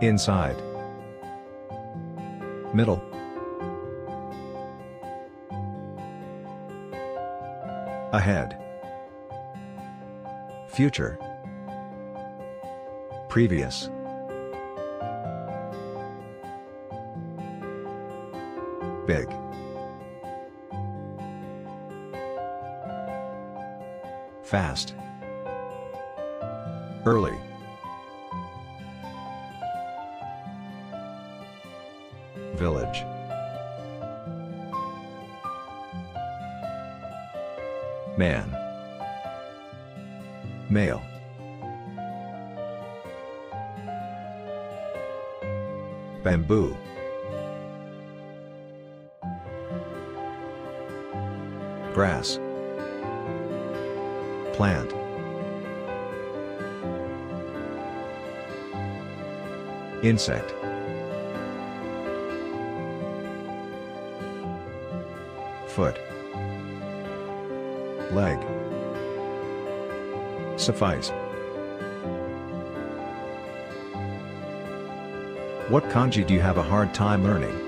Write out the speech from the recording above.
Inside. Middle. Ahead. Future. Previous. Big. Fast. Early. Village. Man. Male. Bamboo. Grass. Plant. Insect. Foot. Leg. Suffice. What kanji do you have a hard time learning?